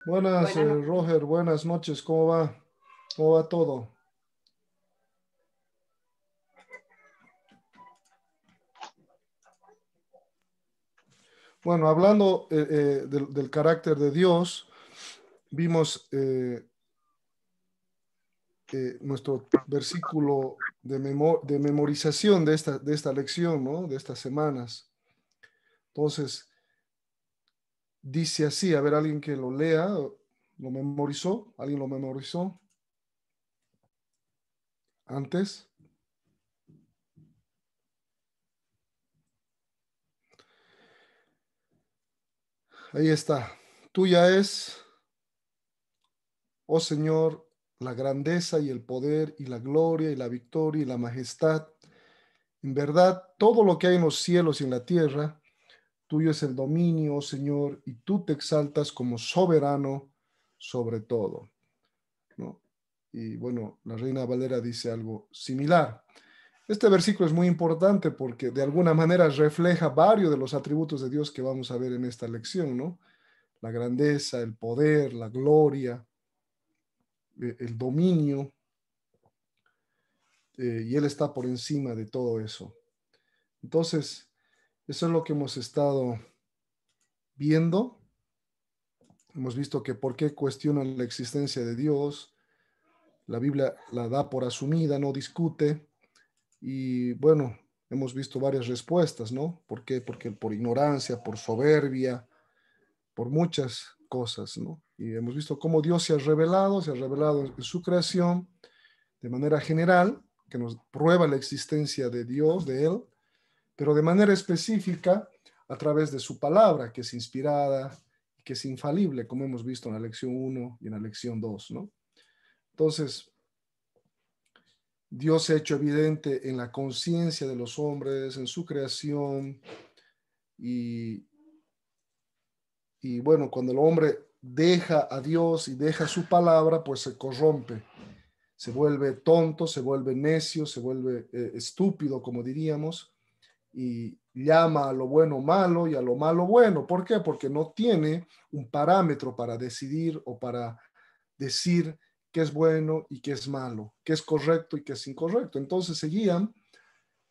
Buenas, Buenas noches. Roger, buenas noches, ¿cómo va? ¿Cómo va todo? Bueno, hablando del carácter de Dios, vimos nuestro versículo de memorización de esta lección, ¿no? De estas semanas. Entonces, dice así, a ver, alguien que lo lea, ¿lo memorizó? ¿Alguien lo memorizó antes? Ahí está. Tuya es, oh Señor, la grandeza y el poder y la gloria y la victoria y la majestad. En verdad, todo lo que hay en los cielos y en la tierra, tuyo es el dominio, oh Señor, y tú te exaltas como soberano sobre todo, ¿no? Y bueno, la Reina Valera dice algo similar. Este versículo es muy importante porque de alguna manera refleja varios de los atributos de Dios que vamos a ver en esta lección, ¿no? La grandeza, el poder, la gloria, el dominio, y Él está por encima de todo eso. Entonces, eso es lo que hemos estado viendo. Hemos visto que por qué cuestionan la existencia de Dios. La Biblia la da por asumida, no discute. Y bueno, hemos visto varias respuestas, ¿no? ¿Por qué? Porque por ignorancia, por soberbia, por muchas cosas, ¿no? Y hemos visto cómo Dios se ha revelado en su creación de manera general, que nos prueba la existencia de Dios, de Él, pero de manera específica a través de su palabra, que es inspirada, que es infalible, como hemos visto en la lección 1 y en la lección 2, ¿no? Entonces, Dios se ha hecho evidente en la conciencia de los hombres, en su creación, y, y bueno, cuando el hombre deja a Dios y deja su palabra, pues se corrompe, se vuelve tonto, se vuelve necio, se vuelve estúpido, como diríamos, y llama a lo bueno malo y a lo malo bueno. ¿Por qué? Porque no tiene un parámetro para decidir o para decir qué es bueno y qué es malo, qué es correcto y qué es incorrecto. Entonces se guían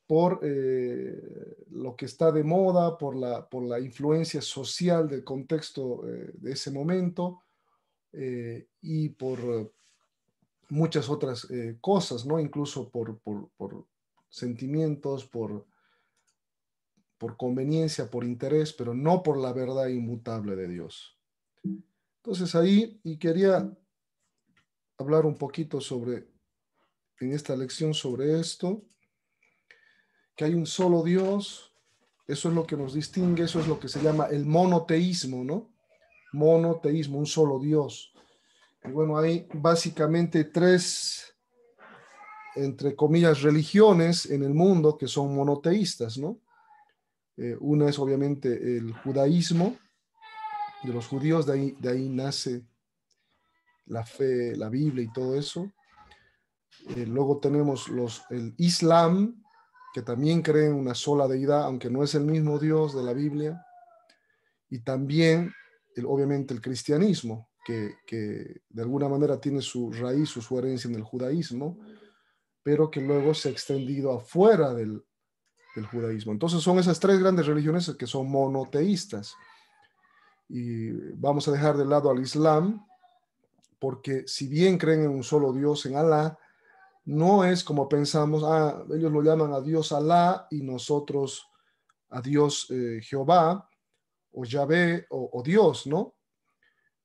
por lo que está de moda, por la influencia social del contexto de ese momento, y por muchas otras cosas, ¿no? Incluso por sentimientos, por conveniencia, por interés, pero no por la verdad inmutable de Dios. Entonces ahí, y quería hablar un poquito en esta lección sobre esto, que hay un solo Dios, eso es lo que nos distingue, eso es lo que se llama el monoteísmo, ¿no? Monoteísmo, un solo Dios. Y bueno, hay básicamente tres, entre comillas, religiones en el mundo que son monoteístas, ¿no? Una es obviamente el judaísmo, de los judíos, de ahí nace la fe, la Biblia y todo eso. Luego tenemos el Islam, que también creen una sola deidad, aunque no es el mismo Dios de la Biblia. Y también, obviamente, el cristianismo, que de alguna manera tiene su raíz o su herencia en el judaísmo, pero que luego se ha extendido afuera del judaísmo. Entonces son esas tres grandes religiones que son monoteístas. Y vamos a dejar de lado al Islam, porque si bien creen en un solo Dios, en Alá, no es como pensamos, ellos lo llaman a Dios Alá y nosotros a Dios Jehová o Yahvé o Dios, ¿no?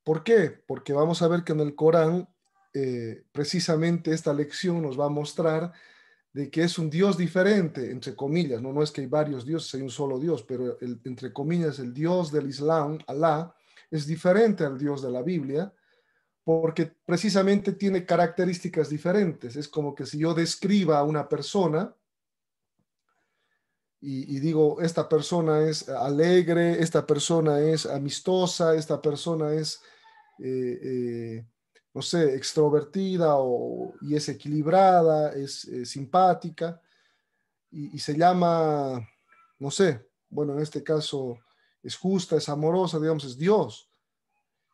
¿Por qué? Porque vamos a ver que en el Corán, precisamente esta lección nos va a mostrar de que es un Dios diferente, entre comillas, no es que hay varios dioses, hay un solo Dios, pero entre comillas el Dios del Islam, Alá, es diferente al Dios de la Biblia, porque precisamente tiene características diferentes. Es como que si yo describa a una persona y digo, esta persona es alegre, esta persona es amistosa, esta persona es, eh, eh, no sé, extrovertida y es equilibrada, es simpática, y se llama, no sé, bueno, en este caso es justa, es amorosa, digamos, es Dios.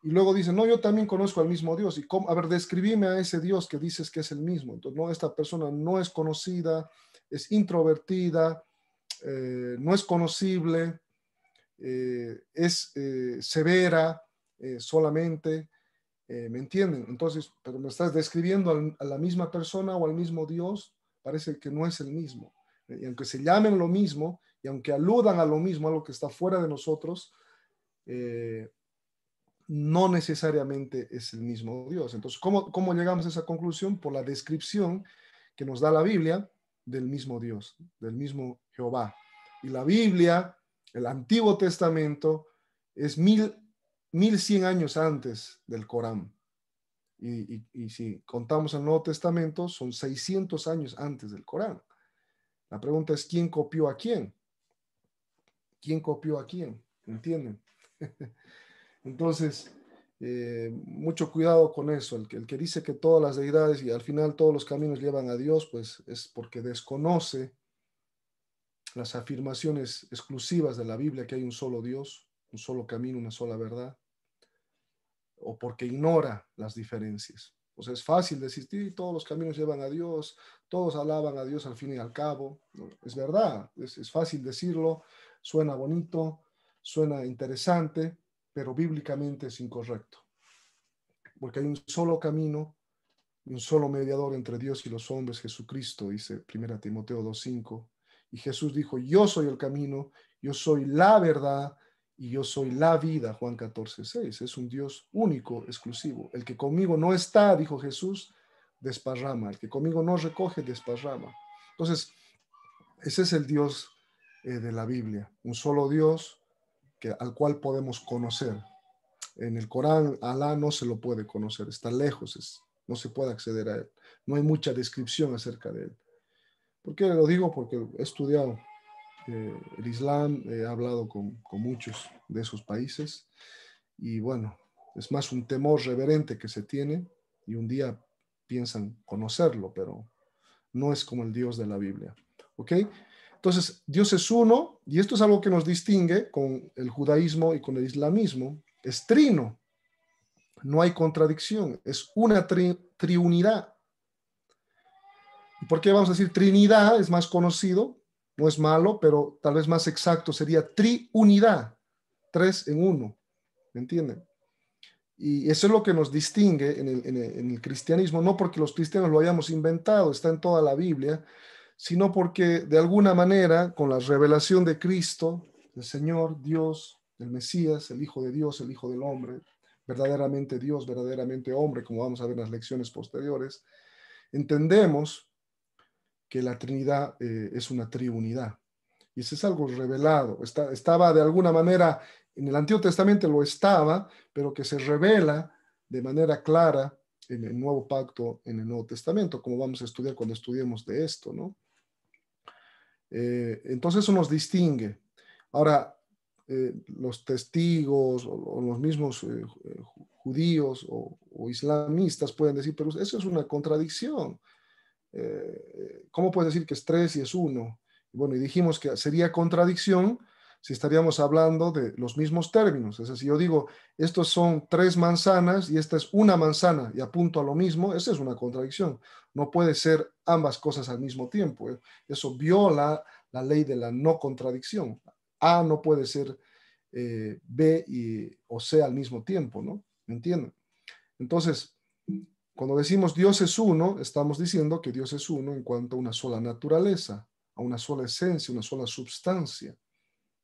Y luego dicen, no, yo también conozco al mismo Dios. Y cómo, a ver, describime a ese Dios que dices que es el mismo. Entonces, no, esta persona no es conocida, es introvertida, no es conocible, es severa solamente, ¿me entienden? Entonces, pero me estás describiendo a la misma persona o al mismo Dios, parece que no es el mismo. Y aunque se llamen lo mismo, y aunque aludan a lo mismo, a lo que está fuera de nosotros, eh, no necesariamente es el mismo Dios. Entonces, ¿cómo llegamos a esa conclusión? Por la descripción que nos da la Biblia del mismo Dios, del mismo Jehová. Y la Biblia, el Antiguo Testamento, es 1100 años antes del Corán. Y si contamos el Nuevo Testamento, son 600 años antes del Corán. La pregunta es, ¿quién copió a quién? ¿Quién copió a quién? ¿Entienden? Entonces, mucho cuidado con eso. El que dice que todas las deidades y al final todos los caminos llevan a Dios, pues es porque desconoce las afirmaciones exclusivas de la Biblia, que hay un solo Dios, un solo camino, una sola verdad, o porque ignora las diferencias. O sea, es fácil decir, sí, todos los caminos llevan a Dios, todos alaban a Dios al fin y al cabo. ¿No? Es verdad, es fácil decirlo, suena bonito, suena interesante, pero bíblicamente es incorrecto. Porque hay un solo camino y un solo mediador entre Dios y los hombres, Jesucristo, dice 1 Timoteo 2:5. Y Jesús dijo, yo soy el camino, yo soy la verdad y yo soy la vida, Juan 14:6. Es un Dios único, exclusivo. El que conmigo no está, dijo Jesús, desparrama. El que conmigo no recoge, desparrama. Entonces, ese es el Dios de la Biblia. Un solo Dios al cual podemos conocer. En el Corán, Alá no se lo puede conocer, está lejos, no se puede acceder a él. No hay mucha descripción acerca de él. ¿Por qué lo digo? Porque he estudiado el Islam, he hablado con muchos de esos países y bueno, es más un temor reverente que se tiene y un día piensan conocerlo, pero no es como el Dios de la Biblia. ¿Ok? Entonces, Dios es uno y esto es algo que nos distingue con el judaísmo y con el islamismo. Es trino, no hay contradicción, es una triunidad. ¿Y por qué vamos a decir Trinidad? Es más conocido, no es malo, pero tal vez más exacto sería triunidad, tres en uno, ¿me entienden? Y eso es lo que nos distingue en el cristianismo, no porque los cristianos lo hayamos inventado, está en toda la Biblia, sino porque de alguna manera, con la revelación de Cristo, el Señor, Dios, el Mesías, el Hijo de Dios, el Hijo del Hombre, verdaderamente Dios, verdaderamente hombre, como vamos a ver en las lecciones posteriores, entendemos que la Trinidad es una triunidad. Y eso es algo revelado. Estaba de alguna manera, en el Antiguo Testamento lo estaba, pero que se revela de manera clara en el Nuevo Pacto, en el Nuevo Testamento, como vamos a estudiar cuando estudiemos de esto, ¿no? Entonces eso nos distingue. Ahora, los testigos o los mismos judíos o islamistas pueden decir, pero eso es una contradicción. ¿Cómo puedes decir que es tres y es uno? Bueno, y dijimos que sería contradicción si estaríamos hablando de los mismos términos. Es decir, si yo digo, estos son tres manzanas y esta es una manzana y apunto a lo mismo, esa es una contradicción. No puede ser ambas cosas al mismo tiempo. Eso viola la ley de la no contradicción. A no puede ser B o C al mismo tiempo, ¿no? ¿Me entienden? Entonces, cuando decimos Dios es uno, estamos diciendo que Dios es uno en cuanto a una sola naturaleza, a una sola esencia, una sola substancia,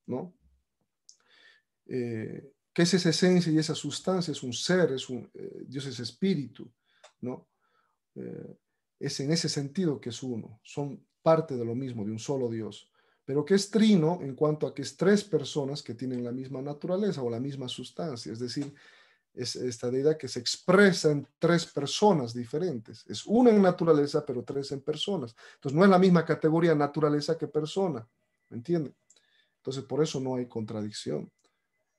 ¿no? ¿Qué es esa esencia y esa sustancia? Es un ser, Dios es espíritu, ¿no? Eh, es en ese sentido que es uno, son parte de lo mismo, de un solo Dios, pero que es trino en cuanto a que es tres personas que tienen la misma naturaleza o la misma sustancia, es decir, es esta deidad que se expresa en tres personas diferentes. Es una en naturaleza, pero tres en personas. Entonces no es la misma categoría naturaleza que persona, ¿me entienden? Entonces por eso no hay contradicción.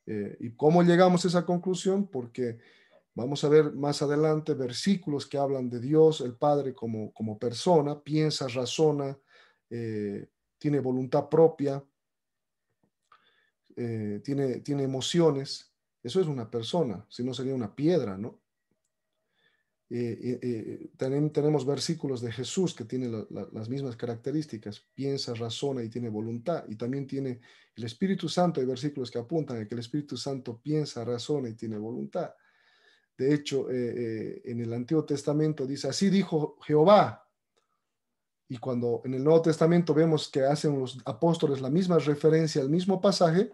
¿Y cómo llegamos a esa conclusión? Porque vamos a ver más adelante versículos que hablan de Dios, el Padre como persona, piensa, razona, tiene voluntad propia, tiene emociones. Eso es una persona, si no sería una piedra, ¿no? Tenemos versículos de Jesús que tienen las mismas características, piensa, razona y tiene voluntad, y también tiene el Espíritu Santo, hay versículos que apuntan a que el Espíritu Santo piensa, razona y tiene voluntad. De hecho, en el Antiguo Testamento dice, así dijo Jehová, y cuando en el Nuevo Testamento vemos que hacen los apóstoles la misma referencia al mismo pasaje,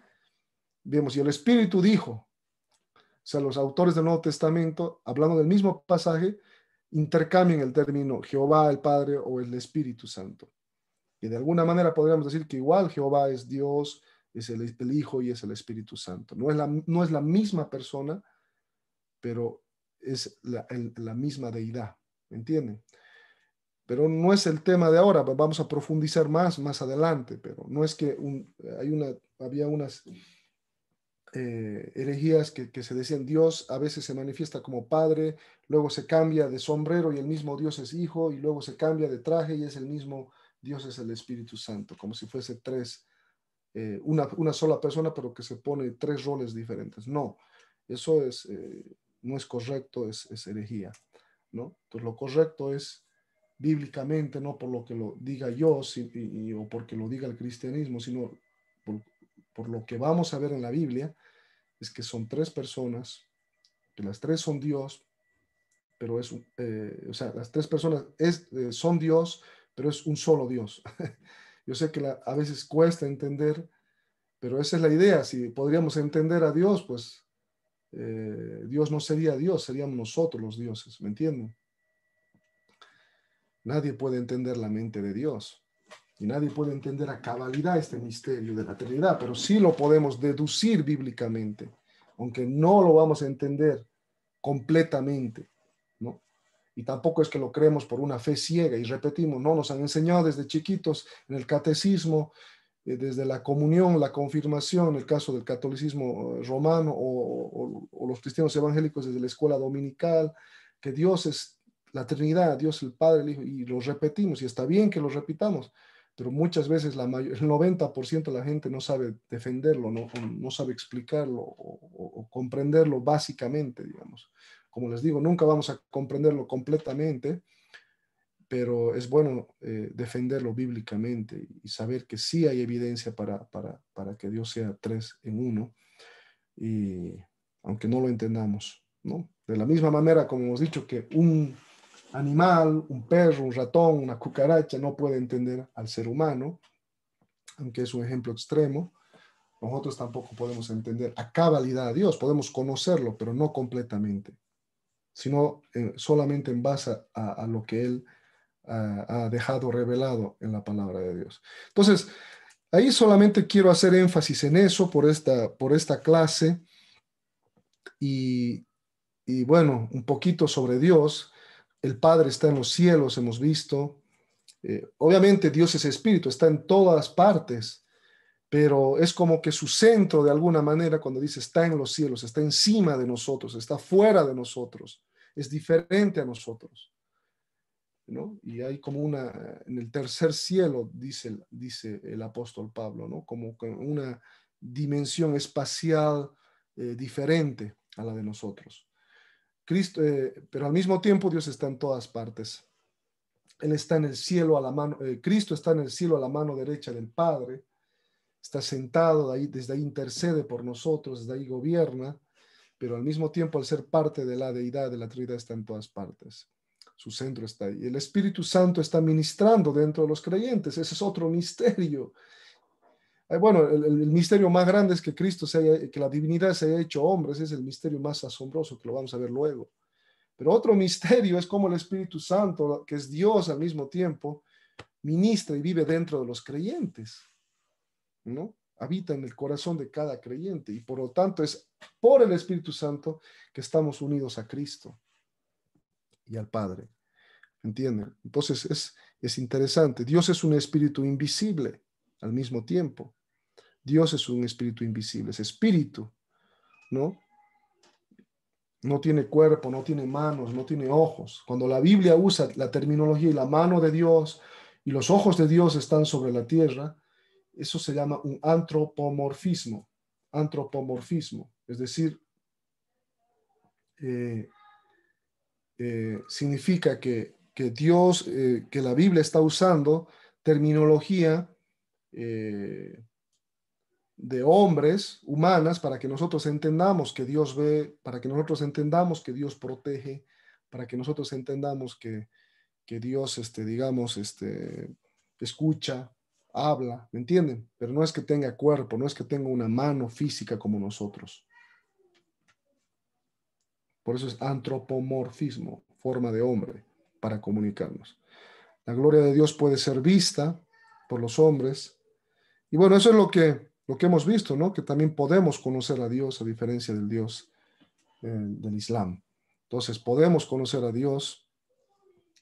vemos, y el Espíritu dijo, o sea, los autores del Nuevo Testamento, hablando del mismo pasaje, intercambian el término Jehová, el Padre o el Espíritu Santo. Y de alguna manera podríamos decir que igual Jehová es Dios, es el Hijo y es el Espíritu Santo. No es la misma persona, pero es la misma deidad, ¿me entienden? Pero no es el tema de ahora, vamos a profundizar más adelante, pero no es que había unas herejías que se decían Dios a veces se manifiesta como padre, luego se cambia de sombrero y el mismo Dios es hijo, y luego se cambia de traje y es el mismo Dios es el Espíritu Santo, como si fuese una sola persona, pero que se pone tres roles diferentes. No, eso no es correcto, es herejía, ¿no? Entonces lo correcto es bíblicamente, no por lo que lo diga yo o porque lo diga el cristianismo, sino por, por lo que vamos a ver en la Biblia, es que son tres personas, que las tres son Dios, pero o sea, las tres personas son Dios, pero es un solo Dios. Yo sé que a veces cuesta entender, pero esa es la idea. Si podríamos entender a Dios, pues Dios no sería Dios, seríamos nosotros los dioses, ¿me entienden? Nadie puede entender la mente de Dios y nadie puede entender a cabalidad este misterio de la Trinidad, pero sí lo podemos deducir bíblicamente, aunque no lo vamos a entender completamente, ¿no? Y tampoco es que lo creemos por una fe ciega y repetimos, no, nos han enseñado desde chiquitos en el catecismo, desde la comunión, la confirmación, en el caso del catolicismo romano o los cristianos evangélicos desde la escuela dominical, que Dios es la Trinidad, Dios el Padre, el Hijo, y lo repetimos, y está bien que lo repitamos, pero muchas veces el 90% de la gente no sabe defenderlo, no sabe explicarlo o comprenderlo básicamente, digamos. Como les digo, nunca vamos a comprenderlo completamente, pero es bueno defenderlo bíblicamente y saber que sí hay evidencia para que Dios sea tres en uno, y aunque no lo entendamos, ¿no? De la misma manera como hemos dicho que un animal, un perro, un ratón, una cucaracha no puede entender al ser humano, aunque es un ejemplo extremo, nosotros tampoco podemos entender a cabalidad a Dios, podemos conocerlo, pero no completamente, sino solamente en base a lo que Él ha dejado revelado en la palabra de Dios. Entonces, ahí solamente quiero hacer énfasis en eso por esta clase y, y bueno, un poquito sobre Dios. El Padre está en los cielos, hemos visto. Obviamente Dios es espíritu, está en todas partes, pero es como que su centro de alguna manera cuando dice está en los cielos, está encima de nosotros, está fuera de nosotros, es diferente a nosotros, ¿no? Y hay como en el tercer cielo, dice el apóstol Pablo, ¿no? Como una dimensión espacial diferente a la de nosotros. Cristo, pero al mismo tiempo Dios está en todas partes. Él está en el cielo a la mano, Cristo está en el cielo a la mano derecha del Padre, está sentado desde ahí intercede por nosotros, desde ahí gobierna, pero al mismo tiempo al ser parte de la deidad, de la Trinidad, está en todas partes. Su centro está ahí. El Espíritu Santo está ministrando dentro de los creyentes. Ese es otro misterio. Bueno, el misterio más grande es que que la divinidad se haya hecho hombre. Ese es el misterio más asombroso que lo vamos a ver luego. Pero otro misterio es cómo el Espíritu Santo, que es Dios al mismo tiempo, ministra y vive dentro de los creyentes, ¿no? Habita en el corazón de cada creyente y por lo tanto es por el Espíritu Santo que estamos unidos a Cristo y al Padre. ¿Entienden? Entonces es interesante. Dios es un espíritu invisible al mismo tiempo. Dios es un espíritu invisible, es espíritu, ¿no? No tiene cuerpo, no tiene manos, no tiene ojos. Cuando la Biblia usa la terminología y la mano de Dios y los ojos de Dios están sobre la tierra, eso se llama un antropomorfismo. Antropomorfismo, es decir, eh, significa que Dios, que la Biblia está usando terminología de hombres, humanas, para que nosotros entendamos que Dios ve, para que nosotros entendamos que Dios protege, para que nosotros entendamos que Dios, digamos, escucha, habla, ¿me entienden? Pero no es que tenga cuerpo, no es que tenga una mano física como nosotros. Por eso es antropomorfismo, forma de hombre, para comunicarnos. La gloria de Dios puede ser vista por los hombres. Y bueno, eso es lo que hemos visto, ¿no? Que también podemos conocer a Dios a diferencia del Dios del Islam. Entonces, podemos conocer a Dios.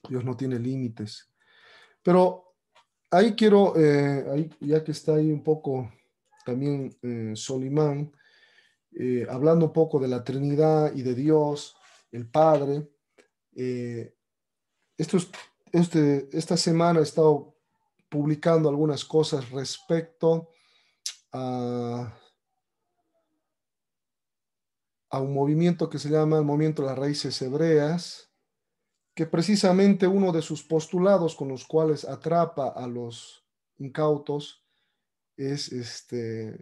Dios no tiene límites. Pero ahí quiero, ahí, ya que está ahí un poco también Solimán, hablando un poco de la Trinidad y de Dios, el Padre. Eh, estos, esta semana he estado publicando algunas cosas respecto a un movimiento que se llama el Movimiento de las Raíces Hebreas, que precisamente uno de sus postulados con los cuales atrapa a los incautos es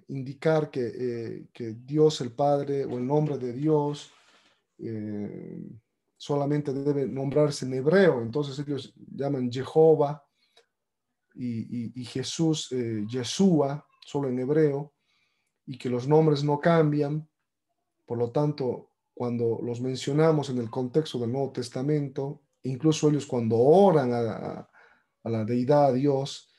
indicar que Dios el Padre o el nombre de Dios eh, solamente debe nombrarse en hebreo. Entonces ellos llaman Jehová y Jesús, Yeshua, solo en hebreo, y que los nombres no cambian. Por lo tanto, cuando los mencionamos en el contexto del Nuevo Testamento, incluso ellos cuando oran a la deidad, a Dios,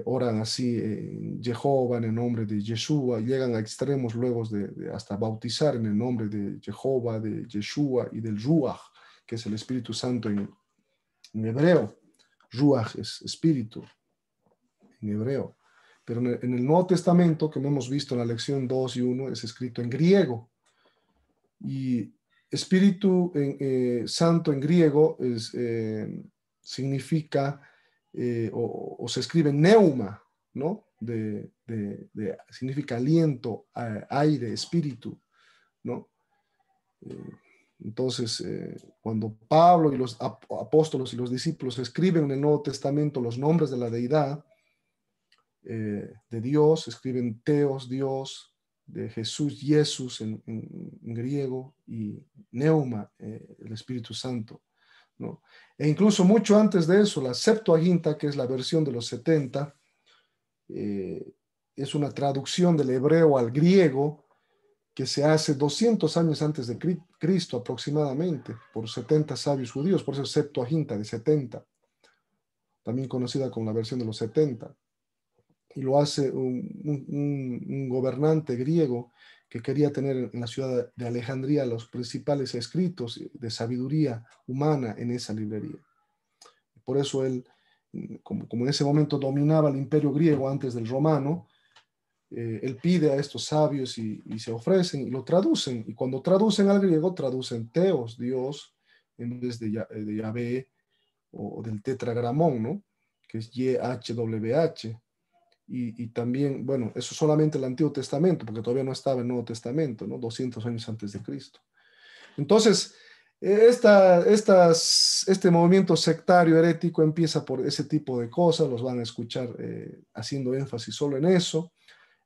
oran así en Jehová, en el nombre de Yeshua, llegan a extremos luego de hasta bautizar en el nombre de Jehová, de Yeshua y del Ruach, que es el Espíritu Santo en hebreo. Ruach es espíritu en hebreo. Pero en el Nuevo Testamento, como hemos visto en la lección 2 y 1, es escrito en griego. Y Espíritu Santo en griego significa o se escribe neuma, ¿no? Significa aliento, aire, espíritu, ¿no? Eh, entonces, cuando Pablo y los apóstoles y los discípulos escriben en el Nuevo Testamento los nombres de la deidad, de Dios, escriben Teos, Dios, de Jesús, Jesús en griego, y Neuma, el Espíritu Santo, ¿no? E incluso mucho antes de eso, la Septuaginta, que es la versión de los 70, es una traducción del hebreo al griego que se hace 200 años antes de Cristo aproximadamente, por 70 sabios judíos, por eso es Septuaginta de 70, también conocida como la versión de los 70. Y lo hace un gobernante griego que quería tener en la ciudad de Alejandría los principales escritos de sabiduría humana en esa librería. Por eso él, como en ese momento dominaba el imperio griego antes del romano, él pide a estos sabios y se ofrecen y lo traducen. Y cuando traducen al griego, traducen Teos, Dios, en vez de Yahvé o del tetragramón, ¿no? Que es YHWH. Y también, bueno, eso solamente el Antiguo Testamento, porque todavía no estaba el Nuevo Testamento, ¿no? 200 años antes de Cristo. Entonces, este movimiento sectario herético empieza por ese tipo de cosas, los van a escuchar haciendo énfasis solo en eso.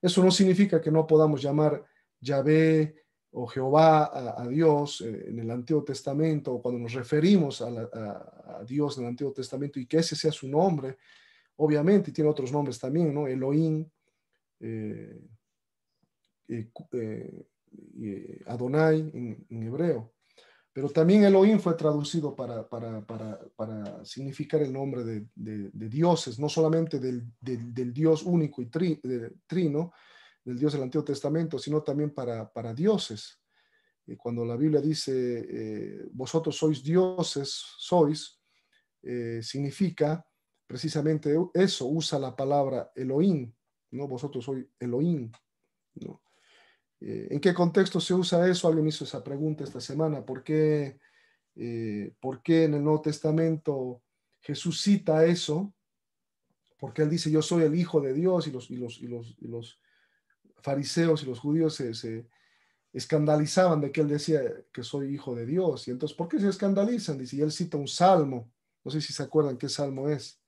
Eso no significa que no podamos llamar Yahvé o Jehová a Dios en el Antiguo Testamento, o cuando nos referimos a Dios en el Antiguo Testamento y que ese sea su nombre. Obviamente tiene otros nombres también, ¿no? Elohim, eh, Adonai en hebreo. Pero también Elohim fue traducido para significar el nombre de dioses, no solamente del Dios único y trino, del Dios del Antiguo Testamento, sino también para dioses. Cuando la Biblia dice, vosotros sois dioses, significa precisamente eso, usa la palabra Elohim, ¿no? Vosotros sois Elohim, ¿no? ¿En qué contexto se usa eso? Alguien me hizo esa pregunta esta semana. ¿Por qué en el Nuevo Testamento Jesús cita eso? Porque él dice, yo soy el Hijo de Dios, y los fariseos y los judíos escandalizaban de que él decía que soy hijo de Dios. Y entonces, ¿por qué se escandalizan? Dice, y él cita un salmo. No sé si se acuerdan qué salmo es,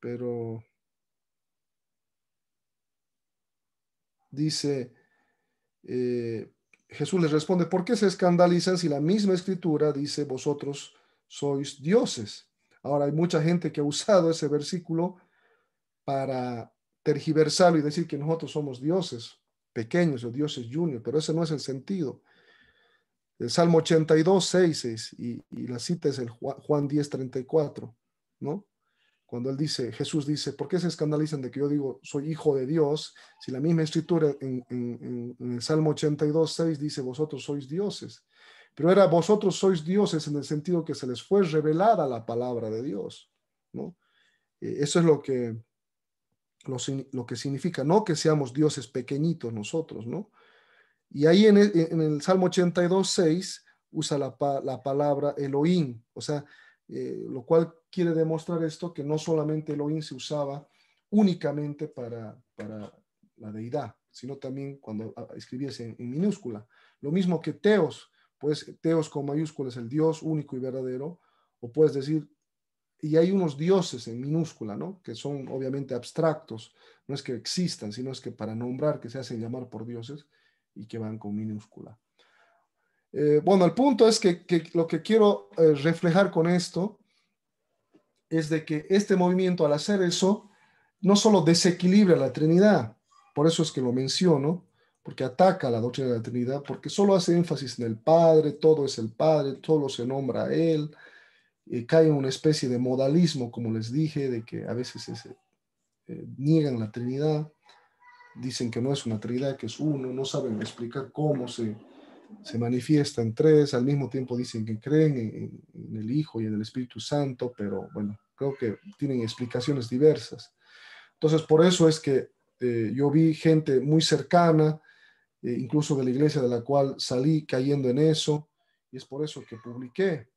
pero dice, eh, Jesús les responde, ¿por qué se escandalizan si la misma escritura dice, vosotros sois dioses? Ahora, hay mucha gente que ha usado ese versículo para tergiversarlo y decir que nosotros somos dioses pequeños o dioses junior, pero ese no es el sentido. El Salmo 82, 6, y la cita es el Juan 10, 34, ¿no? Cuando él dice, Jesús dice, ¿por qué se escandalizan de que yo digo soy hijo de Dios? Si la misma escritura en el Salmo 82, 6 dice, vosotros sois dioses. Pero era vosotros sois dioses en el sentido que se les fue revelada la palabra de Dios, ¿no? Eso es lo que significa, no que seamos dioses pequeñitos nosotros, ¿no? Y ahí en el Salmo 82, 6 usa la palabra Elohim, o sea, lo cual quiere demostrar esto, que no solamente Elohim se usaba únicamente para la deidad, sino también cuando escribiese en minúscula. Lo mismo que Teos, pues Teos con mayúsculas, el Dios único y verdadero, o puedes decir, y hay unos dioses en minúscula, ¿no? Que son obviamente abstractos, no es que existan, sino es que para nombrar que se hacen llamar por dioses y que van con minúscula. Bueno, el punto es que lo que quiero reflejar con esto es de que este movimiento al hacer eso no solo desequilibra la Trinidad, por eso es que lo menciono, porque ataca la doctrina de la Trinidad, porque solo hace énfasis en el Padre, todo es el Padre, todo se nombra a Él, cae en una especie de modalismo, como les dije, de que a veces niegan la Trinidad, dicen que no es una Trinidad, que es uno, no saben explicar cómo se manifiestan tres, al mismo tiempo dicen que creen en el Hijo y en el Espíritu Santo, pero bueno, creo que tienen explicaciones diversas. Entonces, por eso es que yo vi gente muy cercana, incluso de la iglesia de la cual salí cayendo en eso, y es por eso que publiqué.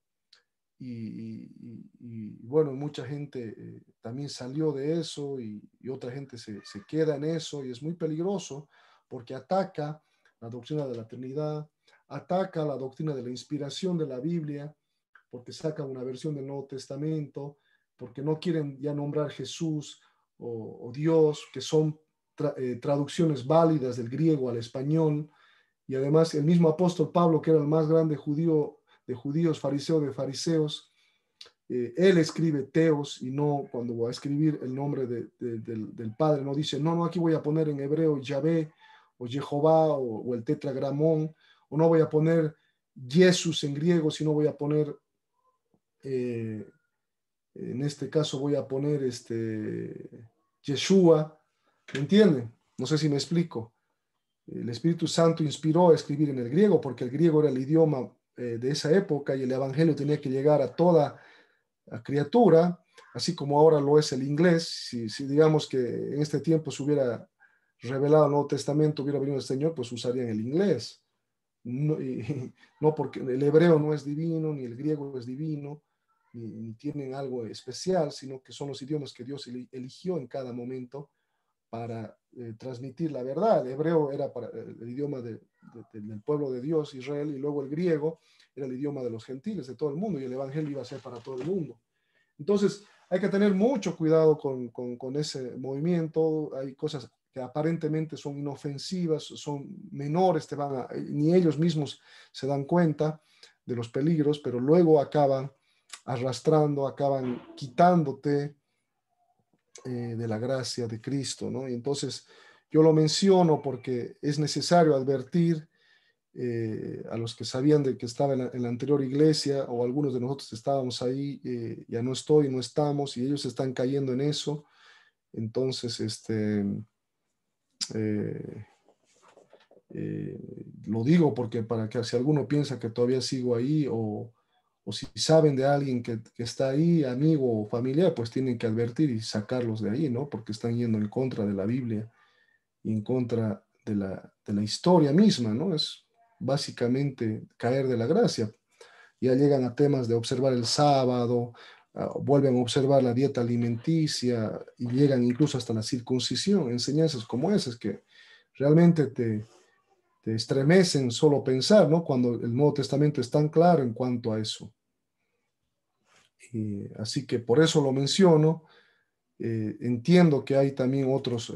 Bueno, mucha gente también salió de eso y otra gente se queda en eso y es muy peligroso porque ataca la doctrina de la Trinidad, ataca la doctrina de la inspiración de la Biblia, porque sacan una versión del Nuevo Testamento, porque no quieren ya nombrar Jesús o Dios, que son traducciones válidas del griego al español. Y además el mismo apóstol Pablo, que era el más grande judío de judíos, fariseo de fariseos, él escribe Teos y no cuando va a escribir el nombre del Padre, no dice, no, aquí voy a poner en hebreo Yahvé o Jehová o el tetragramón, o no voy a poner Jesús en griego, sino voy a poner, en este caso voy a poner Yeshua, ¿me entienden? No sé si me explico. El Espíritu Santo inspiró a escribir en el griego porque el griego era el idioma de esa época y el evangelio tenía que llegar a toda la criatura, así como ahora lo es el inglés. Si digamos que en este tiempo se hubiera revelado el Nuevo Testamento, hubiera venido el Señor, pues usarían el inglés. No, no porque el hebreo no es divino, ni el griego es divino, ni tienen algo especial, sino que son los idiomas que Dios eligió en cada momento para transmitir la verdad. El hebreo era para el idioma del pueblo de Dios, Israel, y luego el griego era el idioma de los gentiles, de todo el mundo, y el evangelio iba a ser para todo el mundo. Entonces, hay que tener mucho cuidado con ese movimiento. Hay cosas que aparentemente son inofensivas, son menores, ni ellos mismos se dan cuenta de los peligros, pero luego acaban arrastrando, acaban quitándote de la gracia de Cristo, ¿no? Y entonces yo lo menciono porque es necesario advertir a los que sabían de que estaba en la anterior iglesia o algunos de nosotros estábamos ahí, ya no estoy, no estamos y ellos están cayendo en eso. Entonces, eh, eh, lo digo porque para que si alguno piensa que todavía sigo ahí o si saben de alguien que está ahí, amigo o familiar, pues tienen que advertir y sacarlos de ahí, ¿no? Porque están yendo en contra de la Biblia y en contra de la historia misma, ¿no? Es básicamente caer de la gracia. Ya llegan a temas de observar el sábado, vuelven a observar la dieta alimenticia y llegan incluso hasta la circuncisión, enseñanzas como esas que realmente te estremecen solo pensar, ¿no? Cuando el Nuevo Testamento es tan claro en cuanto a eso. Así que por eso lo menciono. Entiendo que hay también otros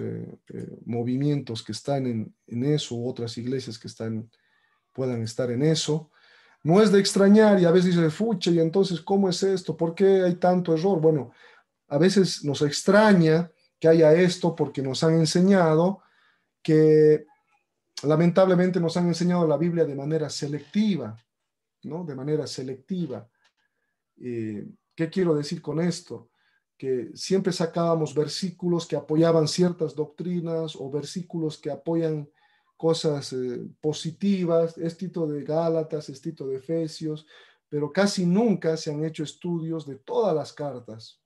movimientos que están en eso, otras iglesias que puedan estar en eso. No es de extrañar y a veces dice, fucha, y entonces, ¿cómo es esto? ¿Por qué hay tanto error? Bueno, a veces nos extraña que haya esto porque nos han enseñado que lamentablemente nos han enseñado la Biblia de manera selectiva, ¿no? De manera selectiva. ¿Qué quiero decir con esto? Que siempre sacábamos versículos que apoyaban ciertas doctrinas o versículos que apoyan cosas positivas, estilo de Gálatas, estilo de Efesios, pero casi nunca se han hecho estudios de todas las cartas,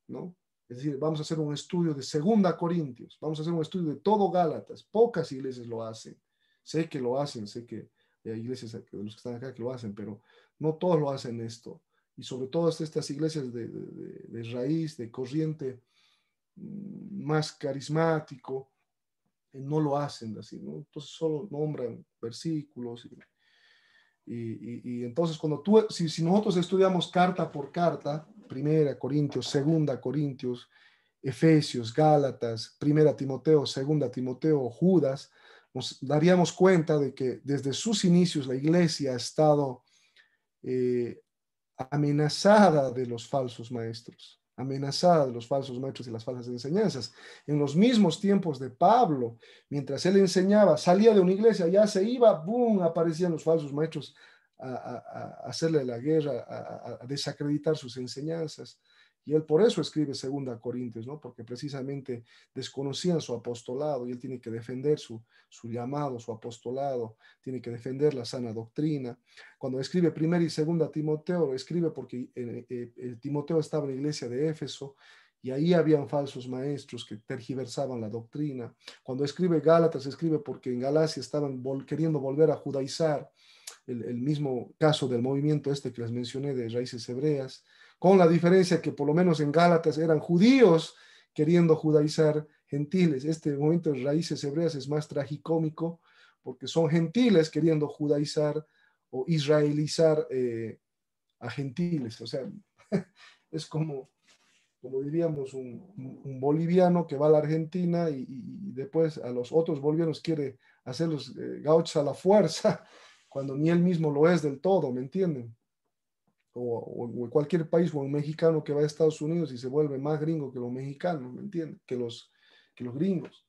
¿no? Es decir, vamos a hacer un estudio de Segunda Corintios, vamos a hacer un estudio de todo Gálatas. Pocas iglesias lo hacen. Sé que lo hacen, sé que hay iglesias de los que están acá que lo hacen, pero no todos lo hacen esto. Y sobre todo estas iglesias de raíz, de corriente más carismático, no lo hacen así, ¿no? Entonces solo nombran versículos y entonces cuando si nosotros estudiamos carta por carta, Primera Corintios, Segunda Corintios, Efesios, Gálatas, Primera Timoteo, Segunda Timoteo, Judas, nos daríamos cuenta de que desde sus inicios la iglesia ha estado eh, amenazada de los falsos maestros, amenazada de los falsos maestros y las falsas enseñanzas. En los mismos tiempos de Pablo, mientras él enseñaba, salía de una iglesia, ya se iba, ¡boom!, aparecían los falsos maestros a hacerle la guerra, a desacreditar sus enseñanzas. Y él por eso escribe Segunda Corintios, ¿no? Porque precisamente desconocían su apostolado y él tiene que defender su llamado, su apostolado, tiene que defender la sana doctrina. Cuando escribe Primera y Segunda Timoteo, lo escribe porque Timoteo estaba en la iglesia de Éfeso y ahí habían falsos maestros que tergiversaban la doctrina. Cuando escribe Gálatas, escribe porque en Galacia estaban queriendo volver a judaizar, el mismo caso del movimiento este que les mencioné de raíces hebreas, con la diferencia que por lo menos en Gálatas eran judíos queriendo judaizar gentiles. Este movimiento de raíces hebreas es más tragicómico porque son gentiles queriendo judaizar o israelizar a gentiles. O sea, es como diríamos, un boliviano que va a la Argentina y después a los otros bolivianos quiere hacerlos gauchos a la fuerza, cuando ni él mismo lo es del todo, ¿me entienden? O en cualquier país, o un mexicano que va a Estados Unidos y se vuelve más gringo que los mexicanos, ¿me entienden? Que los gringos.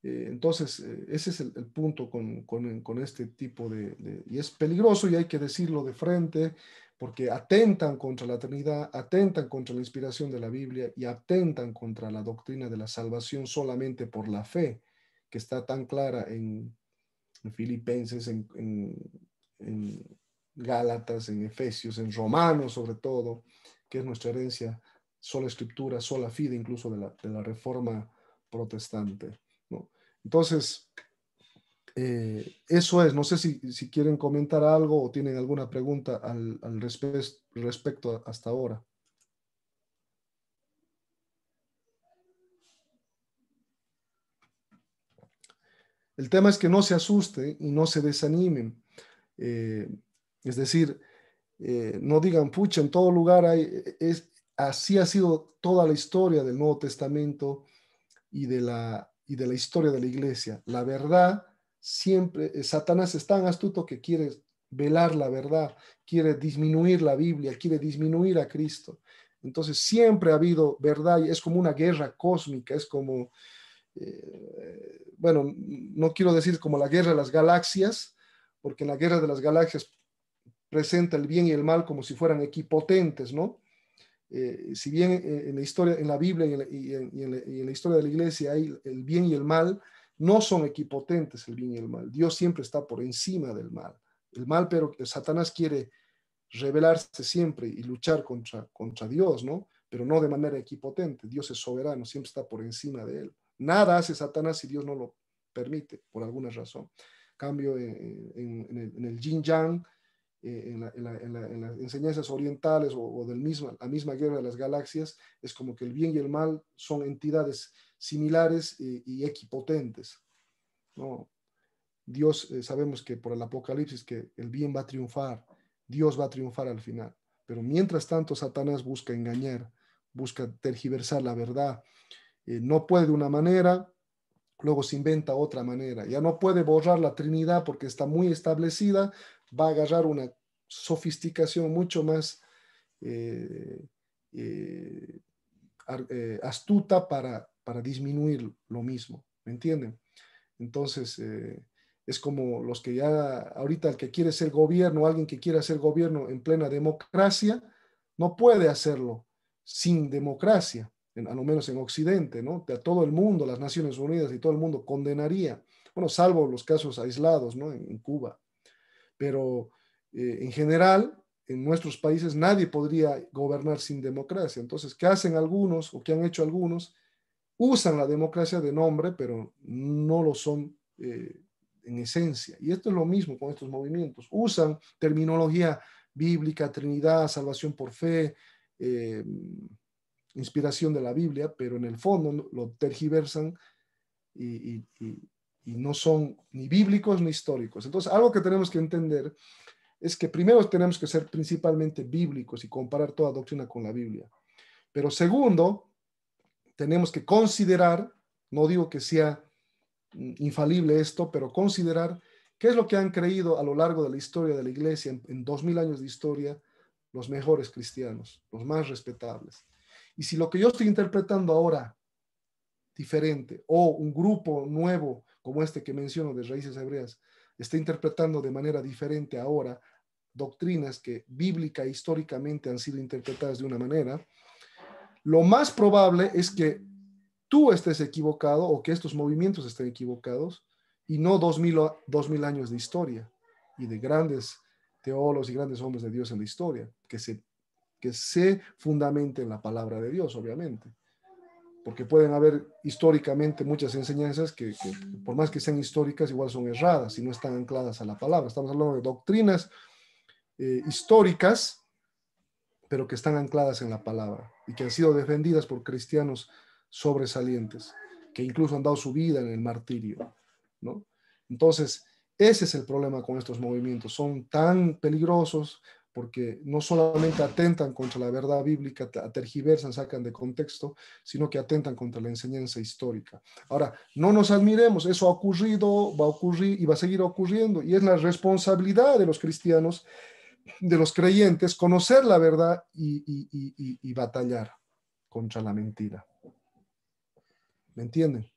Entonces, ese es el punto con este tipo y es peligroso y hay que decirlo de frente porque atentan contra la Trinidad, atentan contra la inspiración de la Biblia y atentan contra la doctrina de la salvación solamente por la fe, que está tan clara en Filipenses, en Gálatas, en Efesios, en Romanos sobre todo, que es nuestra herencia, sola escritura, sola fide, incluso de la Reforma protestante, ¿no? Entonces, eso es, no sé si quieren comentar algo o tienen alguna pregunta al respecto hasta ahora. El tema es que no se asusten y no se desanimen. Eh, es decir, no digan, pucha, en todo lugar así ha sido toda la historia del Nuevo Testamento y de la historia de la iglesia. La verdad, siempre, Satanás es tan astuto que quiere velar la verdad, quiere disminuir la Biblia, quiere disminuir a Cristo. Entonces siempre ha habido verdad y es como una guerra cósmica, es como, bueno, no quiero decir como la guerra de las galaxias, porque en la guerra de las galaxias presenta el bien y el mal como si fueran equipotentes, ¿no? Si bien en la historia, en la Biblia y en la historia de la iglesia hay el bien y el mal, no son equipotentes el bien y el mal. Dios siempre está por encima del mal. El mal, pero Satanás quiere rebelarse siempre y luchar contra Dios, ¿no? Pero no de manera equipotente. Dios es soberano, siempre está por encima de él. Nada hace Satanás si Dios no lo permite, por alguna razón. Cambio en el yin yang, en las enseñanzas orientales o la misma guerra de las galaxias, es como que el bien y el mal son entidades similares y equipotentes, ¿no? Dios, sabemos que por el Apocalipsis que el bien va a triunfar, Dios va a triunfar al final. Pero mientras tanto, Satanás busca engañar, busca tergiversar la verdad. No puede de una manera, luego se inventa otra manera. Ya no puede borrar la Trinidad porque está muy establecida, va a agarrar una sofisticación mucho más eh, eh, astuta para disminuir lo mismo, ¿me entienden? Entonces, es como los que ya, ahorita el que quiere ser gobierno, alguien que quiere hacer gobierno en plena democracia, no puede hacerlo sin democracia, a lo menos en Occidente, ¿no? A todo el mundo, las Naciones Unidas y todo el mundo condenaría, bueno, salvo los casos aislados, ¿no? En Cuba. Pero en general, en nuestros países nadie podría gobernar sin democracia. Entonces, ¿qué hacen algunos o qué han hecho algunos? Usan la democracia de nombre, pero no lo son en esencia. Y esto es lo mismo con estos movimientos. Usan terminología bíblica, Trinidad, salvación por fe, eh, inspiración de la Biblia, pero en el fondo lo tergiversan y no son ni bíblicos ni históricos. Entonces, algo que tenemos que entender es que primero tenemos que ser principalmente bíblicos y comparar toda doctrina con la Biblia. Pero segundo, tenemos que considerar, no digo que sea infalible esto, pero considerar qué es lo que han creído a lo largo de la historia de la iglesia, en 2000 años de historia, los mejores cristianos, los más respetables. Y si lo que yo estoy interpretando ahora diferente o un grupo nuevo como este que menciono de Raíces Hebreas está interpretando de manera diferente ahora doctrinas que bíblica e históricamente han sido interpretadas de una manera, lo más probable es que tú estés equivocado o que estos movimientos estén equivocados y no 2000 años de historia y de grandes teólogos y grandes hombres de Dios en la historia, que se fundamenten en la palabra de Dios, obviamente. Porque pueden haber históricamente muchas enseñanzas que por más que sean históricas, igual son erradas y no están ancladas a la palabra. Estamos hablando de doctrinas históricas, pero que están ancladas en la palabra y que han sido defendidas por cristianos sobresalientes, que incluso han dado su vida en el martirio, ¿no? Entonces, ese es el problema con estos movimientos. Son tan peligrosos porque no solamente atentan contra la verdad bíblica, tergiversan, sacan de contexto, sino que atentan contra la enseñanza histórica. Ahora, no nos admiremos, eso ha ocurrido, va a ocurrir y va a seguir ocurriendo, y es la responsabilidad de los cristianos, de los creyentes, conocer la verdad y batallar contra la mentira. ¿Me entienden?